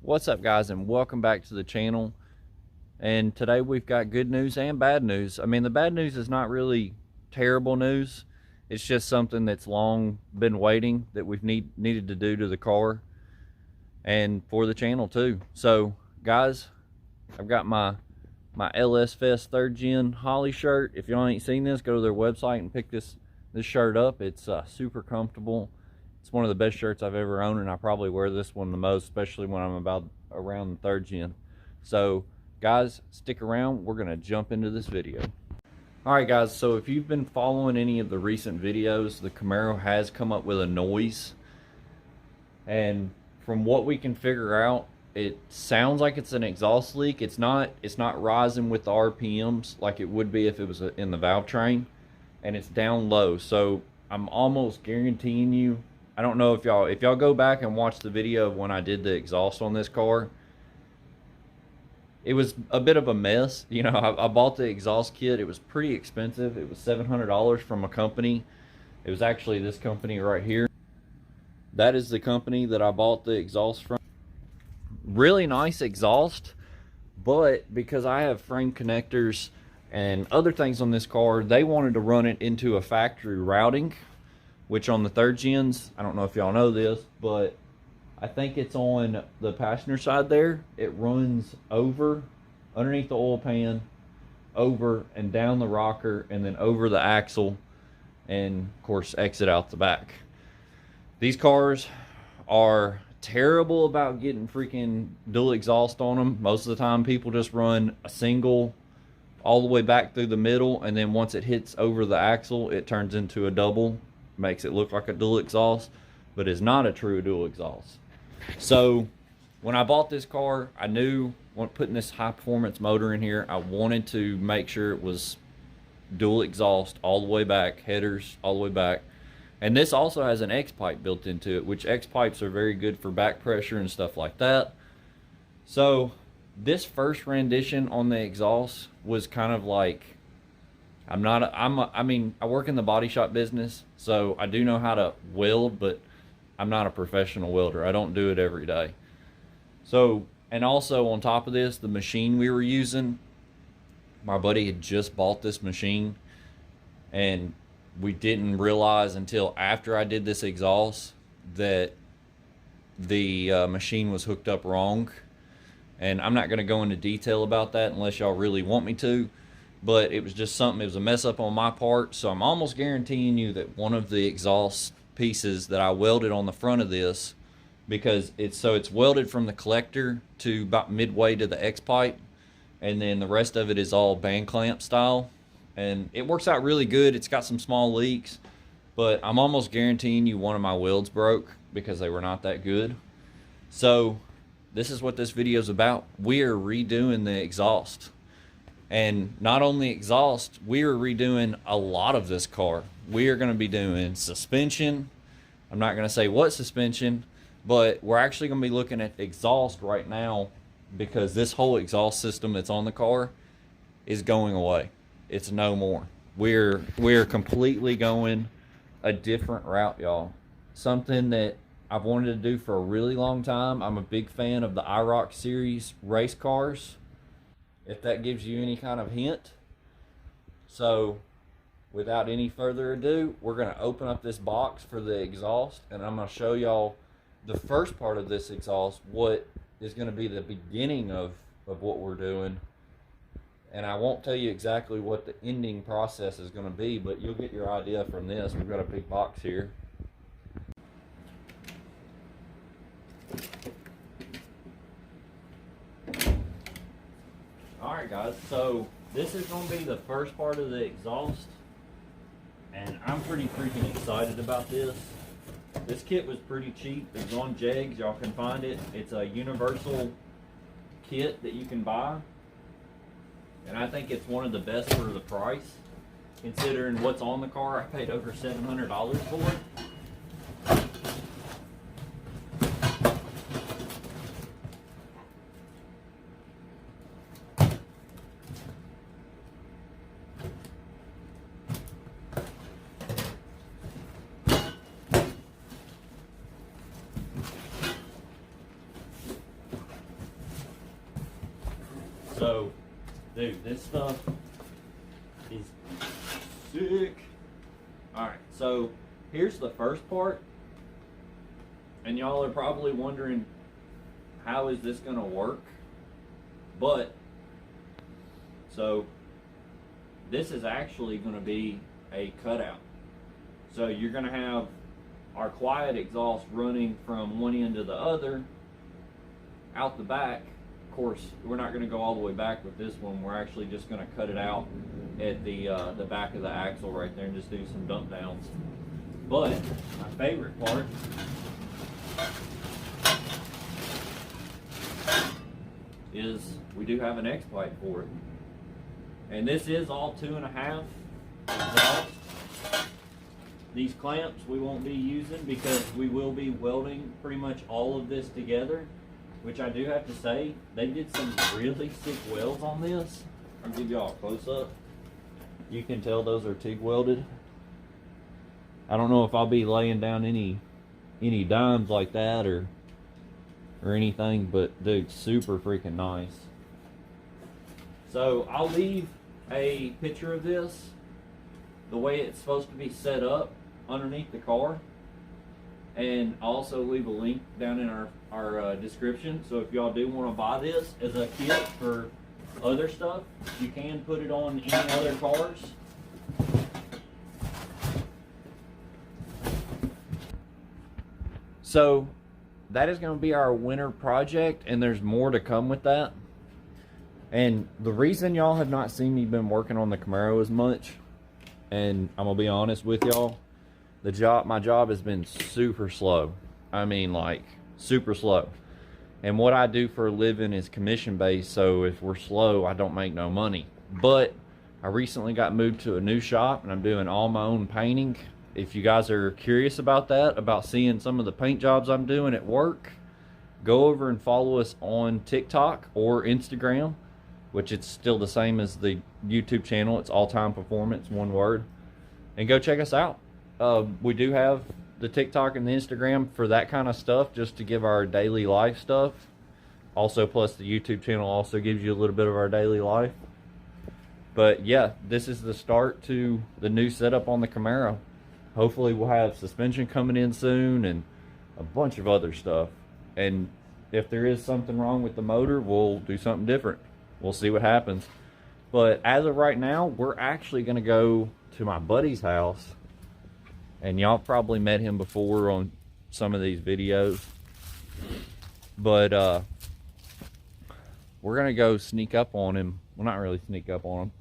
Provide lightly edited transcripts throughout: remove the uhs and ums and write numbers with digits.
What's up, guys, and welcome back to the channel. And today we've got good news and bad news. I mean, the bad news is not really terrible news. It's just something that's long been waiting that we've needed to do to the car and for the channel too. So guys, I've got my LS Fest 3rd Gen Holly shirt. If y'all ain't seen this, go to their website and pick this shirt up. It's super comfortable. It's one of the best shirts I've ever owned, and I probably wear this one the most, especially when I'm around the 3rd Gen. So guys, stick around. We're gonna jump into this video. All right guys, so if you've been following any of the recent videos, the Camaro has come up with a noise, and from what we can figure out, it sounds like it's an exhaust leak. It's not rising with the RPMs like it would be if it was in the valve train, and it's down low. So I'm almost guaranteeing you, I don't know if y'all go back and watch the video of when I did the exhaust on this car, it was a bit of a mess. You know, I bought the exhaust kit. It was pretty expensive. It was $700 from a company. It was actually this company right here. That is the company that I bought the exhaust from. Really nice exhaust, but because I have frame connectors and other things on this car, they wanted to run it into a factory routing, which on the 3rd Gens, I don't know if y'all know this, but I think it's on the passenger side there. It runs over, underneath the oil pan, over and down the rocker, and then over the axle, and of course exit out the back. These cars are terrible about getting freaking dual exhaust on them. Most of the time people just run a single all the way back through the middle, and then once it hits over the axle, it turns into a double. Makes it look like a dual exhaust, but is not a true dual exhaust. So when I bought this car, I knew when putting this high performance motor in here, I wanted to make sure it was dual exhaust all the way back, headers all the way back. And this also has an X pipe built into it, which X pipes are very good for back pressure and stuff like that. So this first rendition on the exhaust was kind of like, I mean, I work in the body shop business, so I do know how to weld, but I'm not a professional welder. I don't do it every day. So, and also on top of this, the machine we were using, my buddy had just bought this machine, and we didn't realize until after I did this exhaust that the machine was hooked up wrong. And I'm not going to go into detail about that unless y'all really want me to. But it was just something, it was a mess up on my part. So I'm almost guaranteeing you that one of the exhaust pieces that I welded on the front of this, because it's welded from the collector to about midway to the X pipe, and then the rest of it is all band clamp style, and it works out really good. It's got some small leaks, but I'm almost guaranteeing you one of my welds broke because they were not that good. So this is what this video is about. We are redoing the exhaust. And not only exhaust, we are redoing a lot of this car. We are going to be doing suspension. I'm not going to say what suspension, but we're actually going to be looking at exhaust right now, because this whole exhaust system that's on the car is going away. It's no more. We're completely going a different route, y'all. Something that I've wanted to do for a really long time. I'm a big fan of the IROC series race cars, if that gives you any kind of hint. So without any further ado, we're going to open up this box for the exhaust, and I'm going to show y'all the first part of this exhaust, what is going to be the beginning of what we're doing. And I won't tell you exactly what the ending process is going to be, but you'll get your idea from this. We've got a big box here. Alright guys, so this is going to be the first part of the exhaust, and I'm pretty freaking excited about this. This kit was pretty cheap. It's on Jegs, y'all can find it. It's a universal kit that you can buy, and I think it's one of the best for the price. Considering what's on the car, I paid over $700 for it. Dude, this stuff is sick. Alright, so here's the first part. And y'all are probably wondering, how is this gonna work? But, so, this is actually gonna be a cutout. So you're gonna have our quiet exhaust running from one end to the other, out the back. Of course, we're not gonna go all the way back with this one. We're actually just gonna cut it out at the back of the axle right there and just do some dump downs. But, my favorite part is we do have an X pipe for it, and this is all 2.5 exhaust. These clamps we won't be using because we will be welding pretty much all of this together, which I do have to say they did some really sick welds on this. I'll give y'all a close up. You can tell those are TIG welded. I don't know if I'll be laying down any dimes like that or anything, but dude, super freaking nice. So I'll leave a picture of this, the way it's supposed to be set up underneath the car, and I'll also leave a link down in our description. So if y'all do want to buy this as a kit for other stuff, you can put it on any other cars. So that is going to be our winter project, and there's more to come with that. And the reason y'all have not seen me been working on the Camaro as much, and I'm gonna be honest with y'all, my job has been super slow. I mean, like, super slow. And what I do for a living is commission based, so if we're slow, I don't make no money. But I recently got moved to a new shop, and I'm doing all my own painting. If you guys are curious about that, about seeing some of the paint jobs I'm doing at work, go over and follow us on TikTok or Instagram, which it's still the same as the YouTube channel. It's All Time Performance, one word. And go check us out. We do have the TikTok and the Instagram for that kind of stuff, just to give our daily life stuff. Also, plus the YouTube channel also gives you a little bit of our daily life. But yeah, this is the start to the new setup on the Camaro. Hopefully we'll have suspension coming in soon and a bunch of other stuff. And if there is something wrong with the motor, we'll do something different. We'll see what happens. But as of right now, we're actually going to go to my buddy's house. And y'all probably met him before on some of these videos. But we're going to go sneak up on him. Well, not really sneak up on him.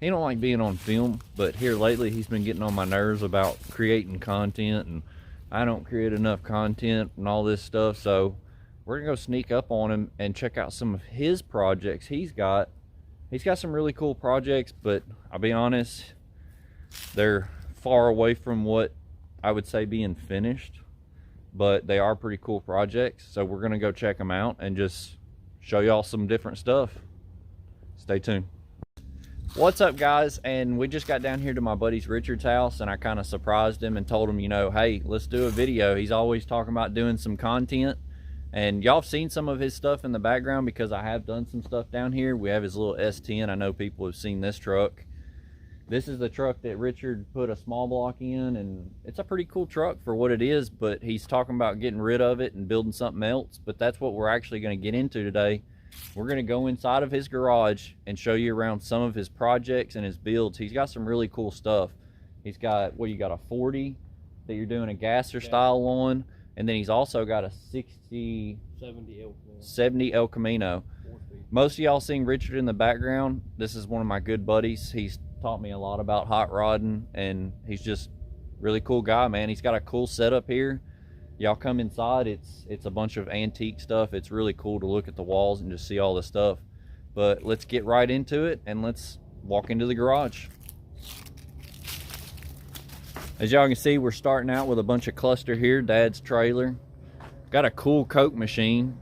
He don't like being on film, but here lately he's been getting on my nerves about creating content, and I don't create enough content and all this stuff. So we're gonna go sneak up on him and check out some of his projects he's got. He's got some really cool projects, but I'll be honest, they're far away from what I would say being finished, but they are pretty cool projects. So we're gonna go check them out and just show y'all some different stuff. Stay tuned. What's up, guys? And we just got down here to my buddy's Richard's house, and I kind of surprised him and told him, you know, hey, let's do a video. He's always talking about doing some content, and y'all have seen some of his stuff in the background because I have done some stuff down here. We have his little S10. I know people have seen this truck. This is the truck that Richard put a small block in, and it's a pretty cool truck for what it is, but he's talking about getting rid of it and building something else. But that's what we're actually going to get into today. We're going to go inside of his garage and show you around some of his projects and his builds. He's got some really cool stuff. He's got, well, you got a 40 that you're doing a gasser style on, and then he's also got a 70 El Camino. Most of y'all seen Richard in the background. This is one of my good buddies. He's taught me a lot about hot rodding, and he's just really cool guy, man. He's got a cool setup here. Y'all come inside, it's a bunch of antique stuff. It's really cool to look at the walls and just see all the stuff. But let's get right into it, and let's walk into the garage. As y'all can see, we're starting out with a bunch of cluster here, Dad's trailer. Got a cool Coke machine.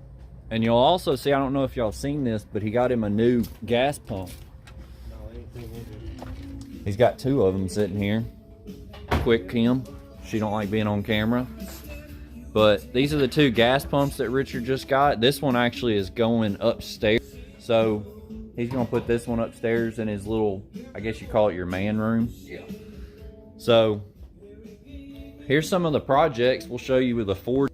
And you'll also see, I don't know if y'all seen this, but he got him a new gas pump. No, I ain't seen it. He's got two of them sitting here. Quick Kim, she don't like being on camera. But these are the two gas pumps that Richard just got. This one actually is going upstairs. So He's gonna put this one upstairs in his little, I guess you call it your man room. Yeah. So here's some of the projects we'll show you with the Ford.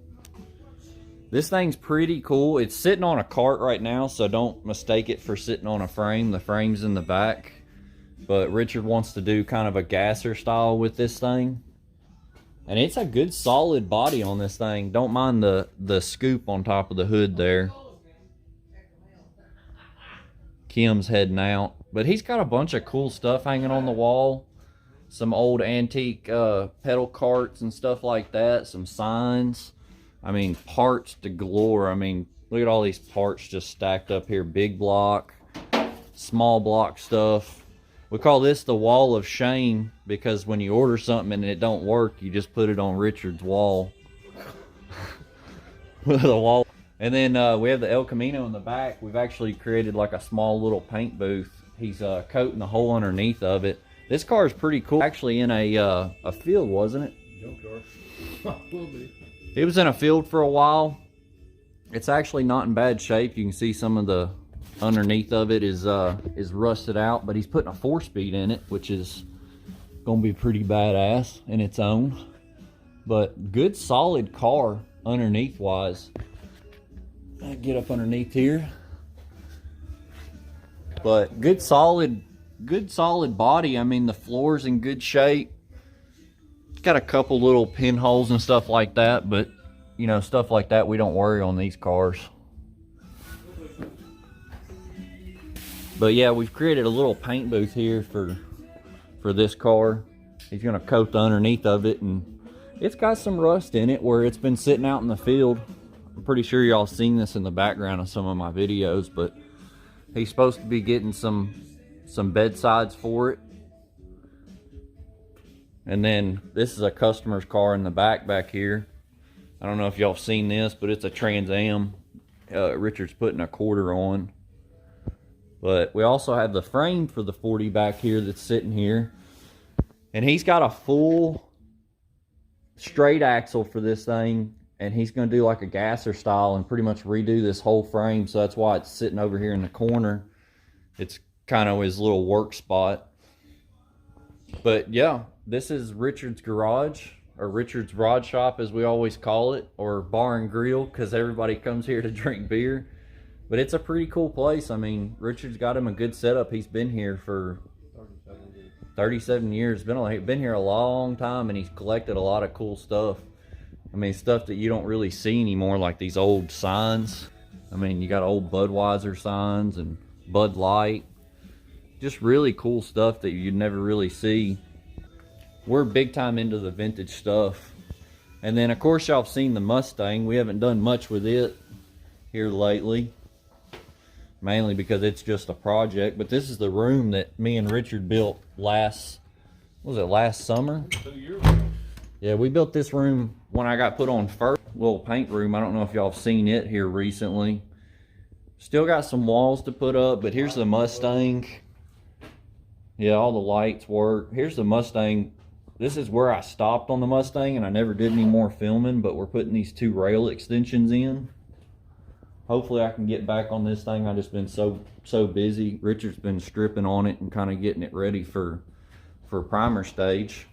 This thing's pretty cool. It's sitting on a cart right now, so don't mistake it for sitting on a frame. The frame's in the back. But Richard wants to do kind of a gasser style with this thing. And it's a good solid body on this thing. Don't mind the scoop on top of the hood there. Kim's heading out. But he's got a bunch of cool stuff hanging on the wall. Some old antique pedal carts and stuff like that. Some signs. I mean, parts to galore. I mean, look at all these parts just stacked up here. Big block, small block stuff. We call this the wall of shame because when you order something and it don't work, you just put it on Richard's wall. The wall. And then we have the El Camino in the back. We've actually created like a small little paint booth. He's coating the hole underneath of it. This car is pretty cool. Actually in a field, wasn't it? Jump car. Will be. It was in a field for a while. It's actually not in bad shape. You can see some of the underneath of it is rusted out, but he's putting a 4-speed in it, which is gonna be pretty badass in its own. But good solid car underneath wise. I get up underneath here. But good solid body. I mean, the floor's in good shape. Got a couple little pinholes and stuff like that, but you know, stuff like that we don't worry on these cars. But yeah, we've created a little paint booth here for this car. He's gonna coat the underneath of it, and it's got some rust in it where it's been sitting out in the field. I'm pretty sure y'all seen this in the background of some of my videos, but he's supposed to be getting some bedsides for it. And then this is a customer's car in the back here. I don't know if y'all have seen this, but it's a Trans Am. Richard's putting a quarter on. But we also have the frame for the 40 back here that's sitting here. And he's got a full straight axle for this thing. And he's going to do like a gasser style and pretty much redo this whole frame. So that's why it's sitting over here in the corner. It's kind of his little work spot. But yeah, this is Richard's garage, or Richard's rod shop as we always call it, or bar and grill because everybody comes here to drink beer. But it's a pretty cool place. I mean, Richard's got him a good setup. He's been here for 37 years. Been here a long time, and he's collected a lot of cool stuff. I mean, stuff that you don't really see anymore, like these old signs. I mean, you got old Budweiser signs and Bud Light. Just really cool stuff that you'd never really see. We're big time into the vintage stuff. And then, of course, y'all have seen the Mustang. We haven't done much with it here lately. Mainly because it's just a project. But this is the room that me and Richard built last summer? 2 years ago. Yeah, we built this room when I got put on first. Little paint room. I don't know if y'all have seen it here recently. Still got some walls to put up, but here's the Mustang. Yeah, all the lights work. Here's the Mustang. This is where I stopped on the Mustang, and I never did any more filming, but we're putting these 2 rail extensions in. Hopefully I can get back on this thing. I've just been so busy. Richard's been stripping on it and kind of getting it ready for primer stage.